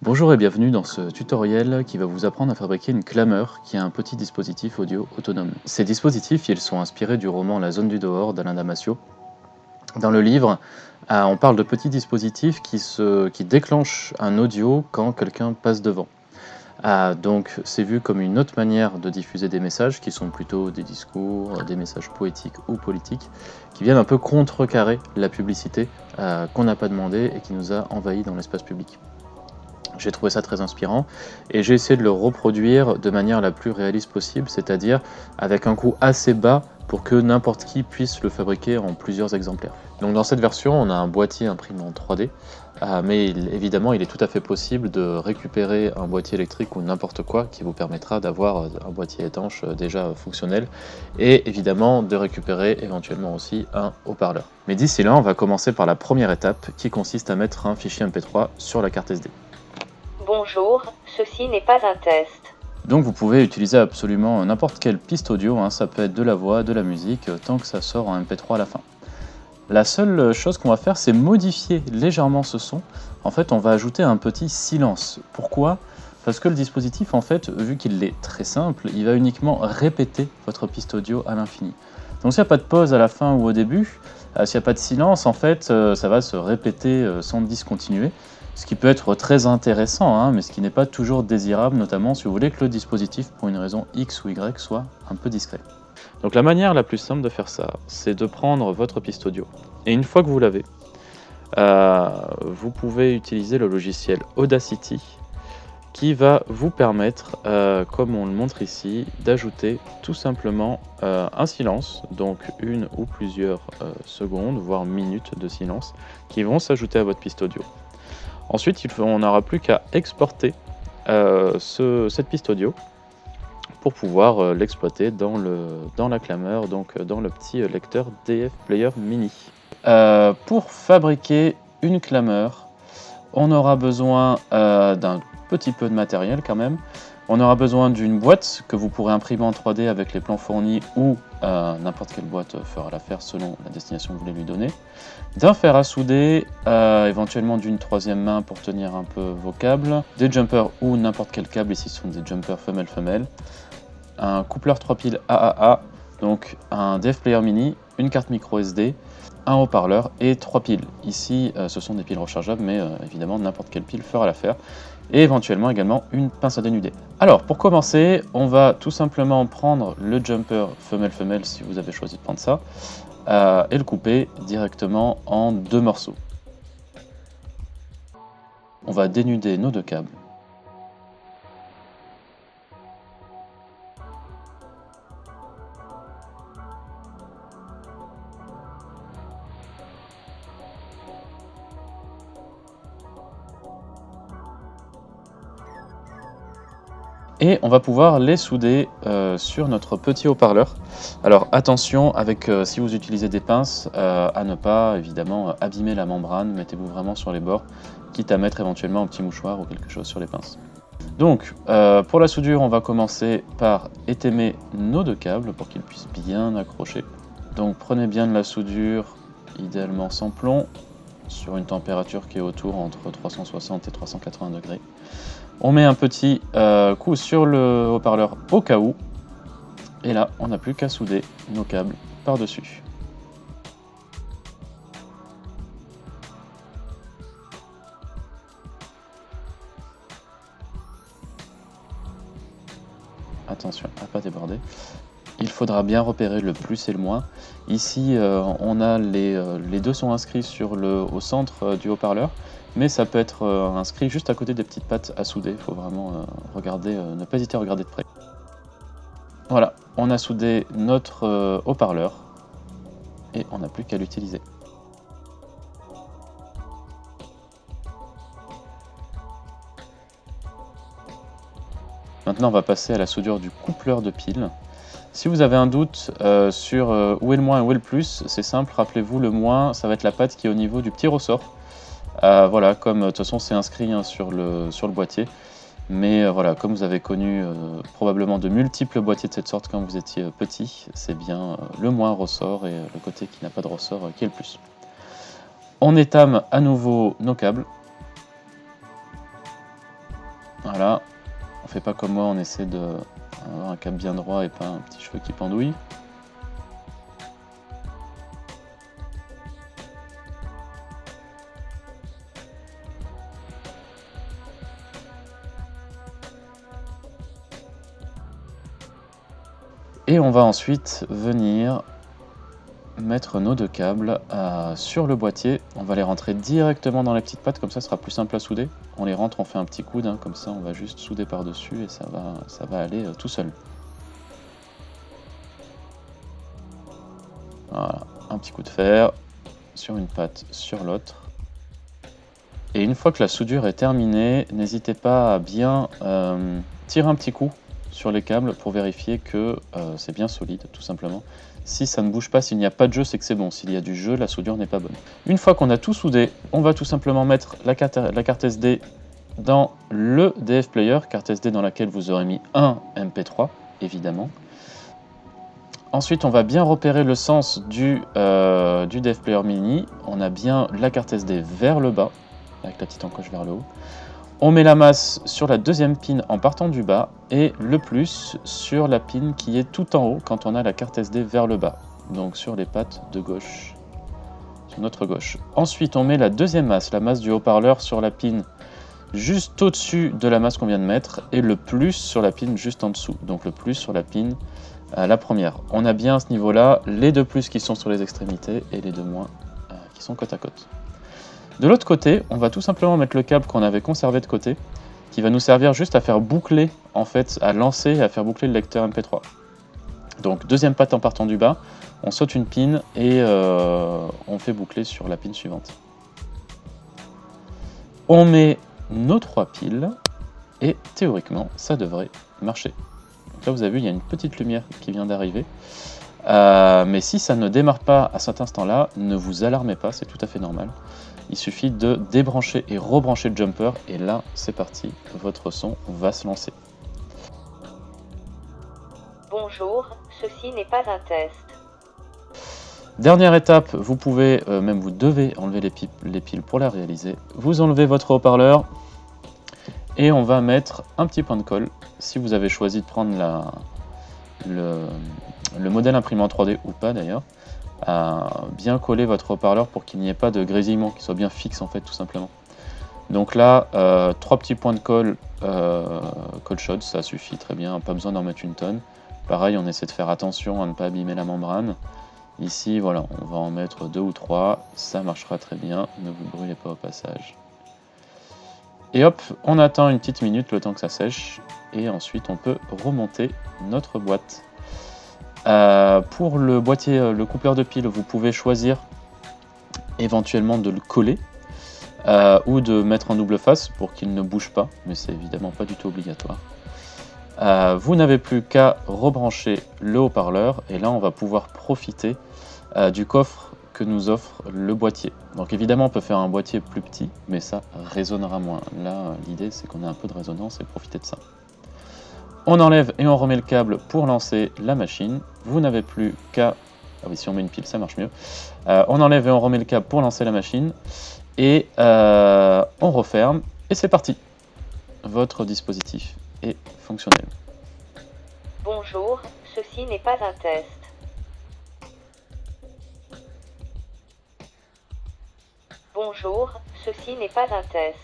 Bonjour et bienvenue dans ce tutoriel qui va vous apprendre à fabriquer une clameur qui est un petit dispositif audio autonome. Ces dispositifs, ils sont inspirés du roman La zone du dehors d'Alain Damasio. Dans le livre, on parle de petits dispositifs qui déclenchent un audio quand quelqu'un passe devant. Donc c'est vu comme une autre manière de diffuser des messages qui sont plutôt des discours, des messages poétiques ou politiques, qui viennent un peu contrecarrer la publicité qu'on n'a pas demandé et qui nous a envahis dans l'espace public. J'ai trouvé ça très inspirant et j'ai essayé de le reproduire de manière la plus réaliste possible, c'est-à-dire avec un coût assez bas pour que n'importe qui puisse le fabriquer en plusieurs exemplaires. Donc dans cette version, on a un boîtier imprimé en 3D, mais évidemment il est tout à fait possible de récupérer un boîtier électrique ou n'importe quoi qui vous permettra d'avoir un boîtier étanche déjà fonctionnel et évidemment de récupérer éventuellement aussi un haut-parleur. Mais d'ici là, on va commencer par la première étape qui consiste à mettre un fichier MP3 sur la carte SD. Bonjour, ceci n'est pas un test. Donc vous pouvez utiliser absolument n'importe quelle piste audio, ça peut être de la voix, de la musique, tant que ça sort en MP3 à la fin. La seule chose qu'on va faire, c'est modifier légèrement ce son. En fait, on va ajouter un petit silence. Pourquoi ? Parce que le dispositif, en fait, vu qu'il est très simple, il va uniquement répéter votre piste audio à l'infini. Donc s'il n'y a pas de pause à la fin ou au début, s'il n'y a pas de silence, en fait, ça va se répéter sans discontinuer. Ce qui peut être très intéressant, mais ce qui n'est pas toujours désirable, notamment si vous voulez que le dispositif, pour une raison X ou Y, soit un peu discret. Donc la manière la plus simple de faire ça, c'est de prendre votre piste audio. Et une fois que vous l'avez, vous pouvez utiliser le logiciel Audacity, qui va vous permettre, comme on le montre ici, d'ajouter tout simplement un silence, donc une ou plusieurs secondes, voire minutes de silence, qui vont s'ajouter à votre piste audio. Ensuite, on n'aura plus qu'à exporter cette piste audio pour pouvoir l'exploiter dans la clameur, donc dans le petit lecteur DF Player Mini. Pour fabriquer une clameur, on aura besoin d'un petit peu de matériel quand même. On aura besoin d'une boîte que vous pourrez imprimer en 3D avec les plans fournis ou n'importe quelle boîte fera l'affaire selon la destination que vous voulez lui donner. D'un fer à souder, éventuellement d'une troisième main pour tenir un peu vos câbles, des jumpers ou n'importe quel câble, ici ce sont des jumpers femelle-femelle, un coupleur 3 piles AAA, donc un DF Player Mini, une carte micro SD, un haut-parleur et 3 piles. Ici ce sont des piles rechargeables, mais évidemment n'importe quelle pile fera l'affaire. Et éventuellement également une pince à dénuder. Alors pour commencer, on va tout simplement prendre le jumper femelle-femelle si vous avez choisi de prendre ça, et le couper directement en 2 morceaux. On va dénuder nos 2 câbles. Et on va pouvoir les souder sur notre petit haut-parleur. Alors attention, si vous utilisez des pinces, à ne pas évidemment abîmer la membrane, mettez-vous vraiment sur les bords, quitte à mettre éventuellement un petit mouchoir ou quelque chose sur les pinces. Donc pour la soudure, on va commencer par étaimer nos 2 câbles pour qu'ils puissent bien accrocher. Donc prenez bien de la soudure, idéalement sans plomb, sur une température qui est autour entre 360 et 380 degrés. On met un petit coup sur le haut-parleur au cas où, et là on n'a plus qu'à souder nos câbles par-dessus. Attention à ne pas déborder. Il faudra bien repérer le plus et le moins. Ici, on a les deux sont inscrits au centre du haut-parleur, mais ça peut être inscrit juste à côté des petites pattes à souder. Il faut vraiment regarder, ne pas hésiter à regarder de près. Voilà, on a soudé notre haut-parleur et on n'a plus qu'à l'utiliser. Maintenant, on va passer à la soudure du coupleur de pile. Si vous avez un doute sur où est le moins et où est le plus, c'est simple, rappelez-vous, le moins, ça va être la patte qui est au niveau du petit ressort. Voilà, comme de toute façon c'est inscrit sur le boîtier. Mais voilà, comme vous avez connu probablement de multiples boîtiers de cette sorte quand vous étiez petit, c'est bien le moins ressort et le côté qui n'a pas de ressort qui est le plus. On étame à nouveau nos câbles. Voilà, on fait pas comme moi, on essaie d'avoir un cap bien droit et pas un petit cheveu qui pendouille. Et on va ensuite venir mettre nos deux câbles sur le boîtier. On va les rentrer directement dans les petites pattes, comme ça ce sera plus simple à souder. On les rentre, on fait un petit coude, hein, comme ça on va juste souder par-dessus et ça va aller tout seul. Voilà, un petit coup de fer sur une patte, sur l'autre. Et une fois que la soudure est terminée, n'hésitez pas à bien tirer un petit coup sur les câbles pour vérifier que c'est bien solide, tout simplement. Si ça ne bouge pas, s'il n'y a pas de jeu, c'est que c'est bon. S'il y a du jeu, la soudure n'est pas bonne. Une fois qu'on a tout soudé, on va tout simplement mettre la carte SD dans le DF Player, carte SD dans laquelle vous aurez mis un MP3, évidemment. Ensuite, on va bien repérer le sens du DF Player Mini. On a bien la carte SD vers le bas, avec la petite encoche vers le haut. On met la masse sur la deuxième pin en partant du bas et le plus sur la pin qui est tout en haut quand on a la carte SD vers le bas, donc sur les pattes de gauche, sur notre gauche. Ensuite, on met la deuxième masse, la masse du haut-parleur sur la pin juste au-dessus de la masse qu'on vient de mettre et le plus sur la pin juste en dessous, donc le plus sur la pin la première. On a bien à ce niveau-là les deux plus qui sont sur les extrémités et les deux moins qui sont côte à côte. De l'autre côté, on va tout simplement mettre le câble qu'on avait conservé de côté, qui va nous servir juste à faire boucler, en fait, à lancer et à faire boucler le lecteur MP3. Donc deuxième patte en partant du bas, on saute une pin et on fait boucler sur la pin suivante. On met nos 3 piles et théoriquement, ça devrait marcher. Donc là, vous avez vu, il y a une petite lumière qui vient d'arriver. Mais si ça ne démarre pas à cet instant-là, ne vous alarmez pas, c'est tout à fait normal. Il suffit de débrancher et rebrancher le jumper et là c'est parti, votre son va se lancer. Bonjour, ceci n'est pas un test. Dernière étape, vous pouvez, même vous devez enlever les piles pour la réaliser. Vous enlevez votre haut-parleur et on va mettre un petit point de colle. Si vous avez choisi de prendre le modèle imprimé en 3D ou pas d'ailleurs, à bien coller votre haut-parleur pour qu'il n'y ait pas de grésillement, qu'il soit bien fixe en fait tout simplement. Donc là, 3 petits points de colle, cold shot, ça suffit très bien, pas besoin d'en mettre une tonne. Pareil, on essaie de faire attention à ne pas abîmer la membrane. Ici, voilà, on va en mettre 2 ou 3, ça marchera très bien, ne vous brûlez pas au passage. Et hop, on attend une petite minute le temps que ça sèche, et ensuite on peut remonter notre boîte. Pour le boîtier, le coupeur de piles, vous pouvez choisir éventuellement de le coller ou de mettre en double face pour qu'il ne bouge pas, mais c'est évidemment pas du tout obligatoire. Vous n'avez plus qu'à rebrancher le haut-parleur et là on va pouvoir profiter du coffre que nous offre le boîtier. Donc évidemment on peut faire un boîtier plus petit, mais ça résonnera moins. Là l'idée c'est qu'on ait un peu de résonance et profiter de ça. On enlève et on remet le câble pour lancer la machine. Vous n'avez plus qu'à... Ah oui, si on met une pile, ça marche mieux. On enlève et on remet le câble pour lancer la machine. Et on referme. Et c'est parti. Votre dispositif est fonctionnel. Bonjour, ceci n'est pas un test. Bonjour, ceci n'est pas un test.